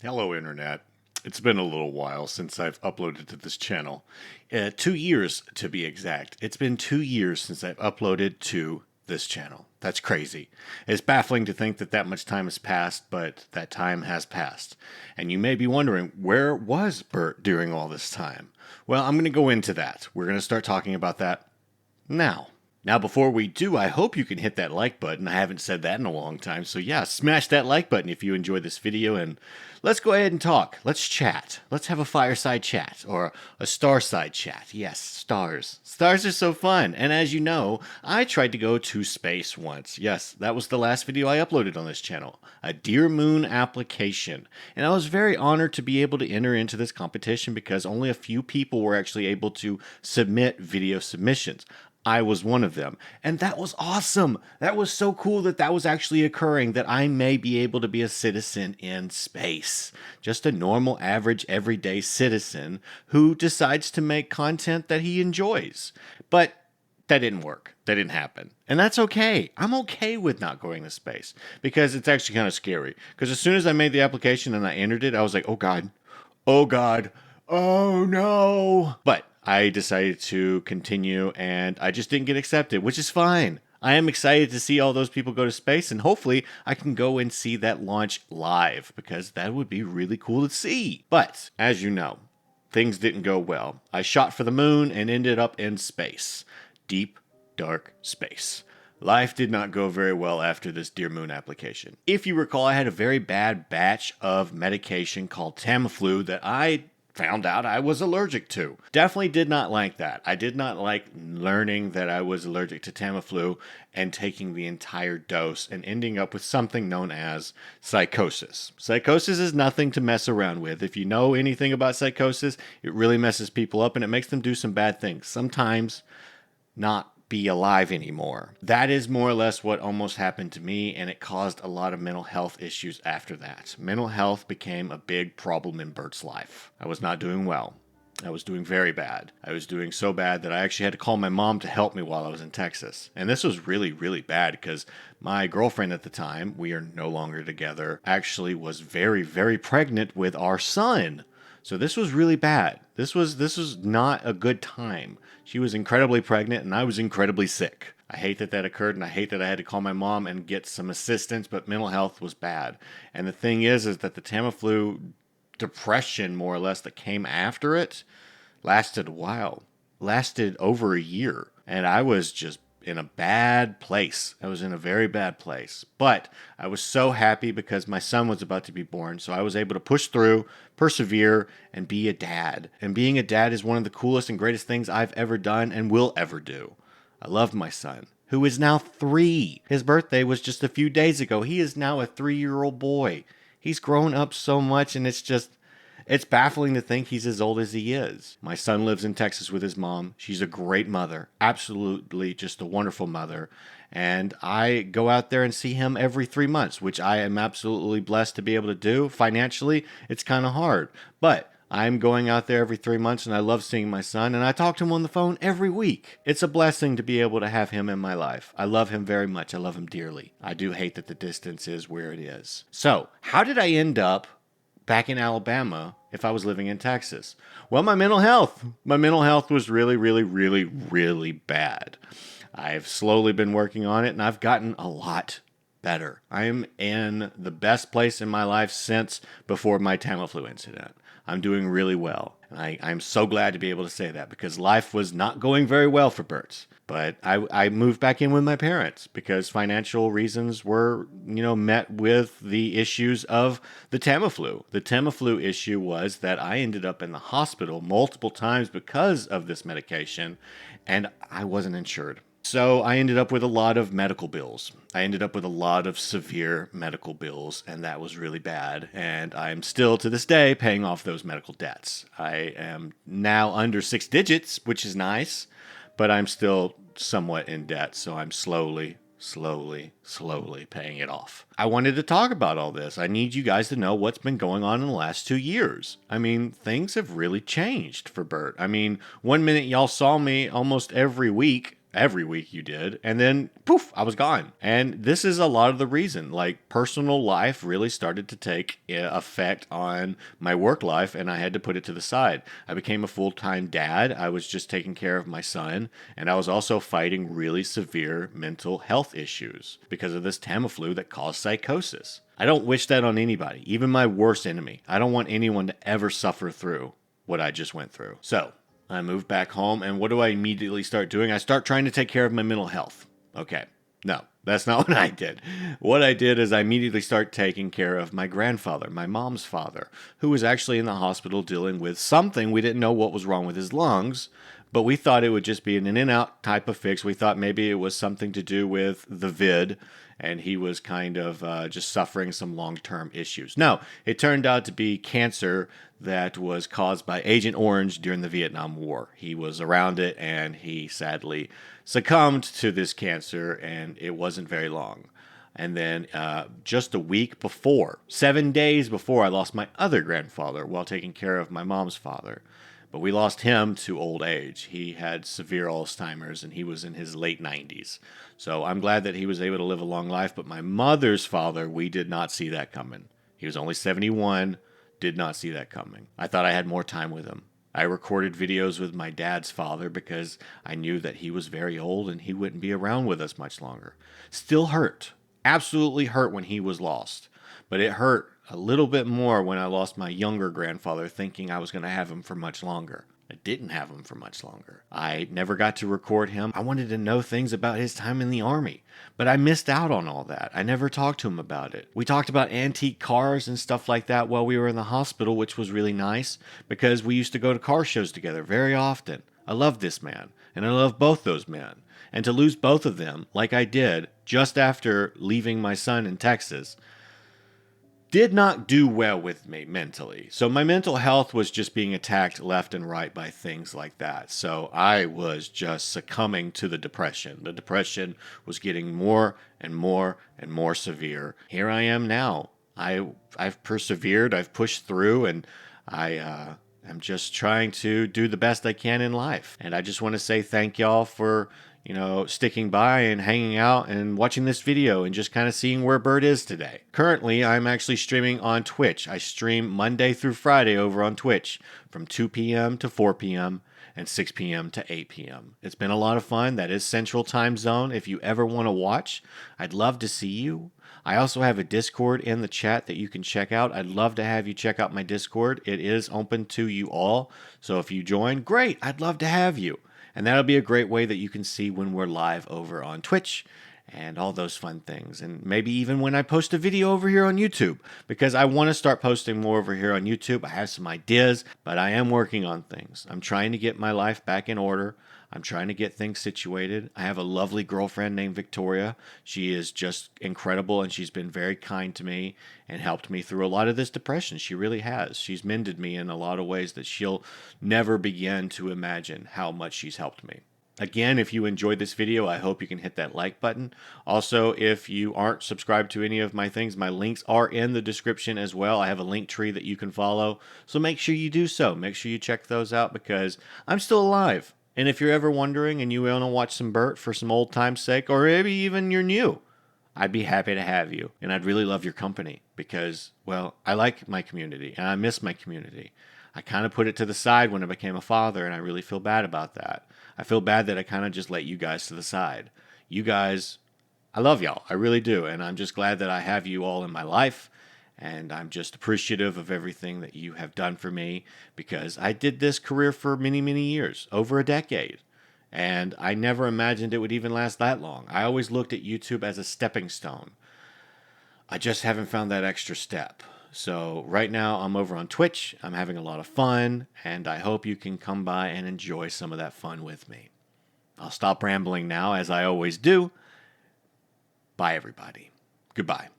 Hello, Internet. It's been a little while since I've uploaded to this channel. 2 years to be exact. It's been 2 years since I've uploaded to this channel. That's crazy. It's baffling to think that that much time has passed, but that time has passed. And you may be wondering, where was Burt during all this time? Well, I'm going to go into that. We're going to start talking about that now. Now, before we do, I hope you can hit that like button. I haven't said that in a long time. So yeah, smash that like button if you enjoyed this video, and let's go ahead and talk. Let's chat. Let's have a fireside chat, or a starside chat. Yes, stars. Stars are so fun. And as you know, I tried to go to space once. Yes, that was the last video I uploaded on this channel. A Dear Moon application. And I was very honored to be able to enter into this competition because only a few people were actually able to submit video submissions. I was one of them. And that was awesome. That was so cool that that was actually occurring, that I may be able to be a citizen in space. Just a normal, average, everyday citizen who decides to make content that he enjoys. But that didn't work. That didn't happen. And that's okay. I'm okay with not going to space because it's actually kind of scary. Because as soon as I made the application and I entered it, I was like, oh God, oh God, oh no. But I decided to continue, and I just didn't get accepted, which is fine. I am excited to see all those people go to space, and hopefully I can go and see that launch live, because that would be really cool to see. But, as you know, things didn't go well. I shot for the moon and ended up in space. Deep, dark space. Life did not go very well after this Dear Moon application. If you recall, I had a very bad batch of medication called Tamiflu that I found out I was allergic to. Definitely did not like that. I did not like learning that I was allergic to Tamiflu and taking the entire dose and ending up with something known as psychosis. Psychosis is nothing to mess around with. If you know anything about psychosis, it really messes people up and it makes them do some bad things. Sometimes not be alive anymore. That is more or less what almost happened to me, and it caused a lot of mental health issues after that. Mental health became a big problem in Burt's life. I was not doing well. I was doing very bad. I was doing so bad that I actually had to call my mom to help me while I was in Texas. And this was really, really bad because my girlfriend at the time, we are no longer together, actually was very, very pregnant with our son. So this was really bad. This was not a good time. She was incredibly pregnant and I was incredibly sick. I hate that that occurred, and I hate that I had to call my mom and get some assistance, but mental health was bad. And the thing is that the Tamiflu depression, more or less, that came after it lasted a while. Lasted over a year. And I was just in a bad place. I was in a very bad place. But I was so happy because my son was about to be born, so I was able to push through, persevere, and be a dad. And being a dad is one of the coolest and greatest things I've ever done and will ever do. I love my son, who is now 3. His birthday was just a few days ago. He is now a 3-year-old boy. He's grown up so much, and it's baffling to think he's as old as he is. My son lives in Texas with his mom. She's a great mother. Absolutely just a wonderful mother. And I go out there and see him every 3 months, which I am absolutely blessed to be able to do. Financially, it's kind of hard. But I'm going out there every 3 months, and I love seeing my son, and I talk to him on the phone every week. It's a blessing to be able to have him in my life. I love him very much. I love him dearly. I do hate that the distance is where it is. So, how did I end up back in Alabama if I was living in Texas? Well, my mental health. My mental health was really, really, really, really bad. I've slowly been working on it, and I've gotten a lot better. I'm in the best place in my life since before my Tamiflu incident. I'm doing really well. And I'm so glad to be able to say that because life was not going very well for Burt. But I moved back in with my parents because financial reasons were, met with the issues of the Tamiflu. The Tamiflu issue was that I ended up in the hospital multiple times because of this medication, and I wasn't insured. So I ended up with a lot of medical bills. I ended up with a lot of severe medical bills, and that was really bad. And I'm still, to this day, paying off those medical debts. I am now under 6 digits, which is nice, but I'm still somewhat in debt, so I'm slowly paying it off. I wanted to talk about all this. I need you guys to know what's been going on in the last 2 years. I mean, things have really changed for Burt. I mean, one minute y'all saw me almost every week every week you did, and then poof, I was gone. And this is a lot of the reason. Like, personal life really started to take effect on my work life, and I had to put it to the side. I became a full-time dad. I was just taking care of my son, and I was also fighting really severe mental health issues because of this Tamiflu that caused psychosis. I don't wish that on anybody, even my worst enemy. I don't want anyone to ever suffer through what I just went through. So I moved back home, and what do I immediately start doing? I start trying to take care of my mental health. Okay, no, that's not what I did. What I did is I immediately start taking care of my grandfather, my mom's father, who was actually in the hospital dealing with something. We didn't know what was wrong with his lungs, but we thought it would just be an in-and-out type of fix. We thought maybe it was something to do with the vid, and he was kind of just suffering some long-term issues. No, it turned out to be cancer that was caused by Agent Orange during the Vietnam War. He was around it, and he sadly succumbed to this cancer, and it wasn't very long. And then just a week before, 7 days before, I lost my other grandfather while taking care of my mom's father. But we lost him to old age. He had severe Alzheimer's, and he was in his late 90s. So I'm glad that he was able to live a long life. But my mother's father, we did not see that coming. He was only 71, did not see that coming. I thought I had more time with him. I recorded videos with my dad's father because I knew that he was very old and he wouldn't be around with us much longer. Still hurt. Absolutely hurt when he was lost. But it hurt a little bit more when I lost my younger grandfather, thinking I was going to have him for much longer. I didn't have him for much longer. I never got to record him. I wanted to know things about his time in the Army, but I missed out on all that. I never talked to him about it. We talked about antique cars and stuff like that while we were in the hospital, which was really nice because we used to go to car shows together very often. I love this man, and I love both those men. And to lose both of them, like I did, just after leaving my son in Texas, did not do well with me mentally. So my mental health was just being attacked left and right by things like that. So I was just succumbing to the depression. The depression was getting more and more and more severe. Here I am now. I've persevered, I've pushed through, and I'm just trying to do the best I can in life. And I just want to say thank y'all for sticking by and hanging out and watching this video and just kind of seeing where Burt is today. Currently, I'm actually streaming on Twitch. I stream Monday through Friday over on Twitch from 2 p.m. to 4 p.m. and 6 p.m. to 8 p.m. It's been a lot of fun. That is Central Time Zone. If you ever want to watch, I'd love to see you. I also have a Discord in the chat that you can check out. I'd love to have you check out my Discord. It is open to you all. So if you join, great. I'd love to have you. And that'll be a great way that you can see when we're live over on Twitch and all those fun things. And maybe even when I post a video over here on YouTube, because I want to start posting more over here on YouTube. I have some ideas, but I am working on things. I'm trying to get my life back in order. I'm trying to get things situated. I have a lovely girlfriend named Victoria. She is just incredible, and she's been very kind to me and helped me through a lot of this depression. She really has. She's mended me in a lot of ways that she'll never begin to imagine how much she's helped me. Again, if you enjoyed this video, I hope you can hit that like button. Also, if you aren't subscribed to any of my things, my links are in the description as well. I have a link tree that you can follow, so make sure you do so. Make sure you check those out because I'm still alive. And if you're ever wondering and you want to watch some Burt for some old time's sake, or maybe even you're new, I'd be happy to have you. And I'd really love your company because, well, I like my community and I miss my community. I kind of put it to the side when I became a father, and I really feel bad about that. I feel bad that I kind of just let you guys to the side. You guys, I love y'all. I really do. And I'm just glad that I have you all in my life. And I'm just appreciative of everything that you have done for me because I did this career for many, many years, over a decade. And I never imagined it would even last that long. I always looked at YouTube as a stepping stone. I just haven't found that extra step. So right now I'm over on Twitch. I'm having a lot of fun, and I hope you can come by and enjoy some of that fun with me. I'll stop rambling now, as I always do. Bye, everybody. Goodbye.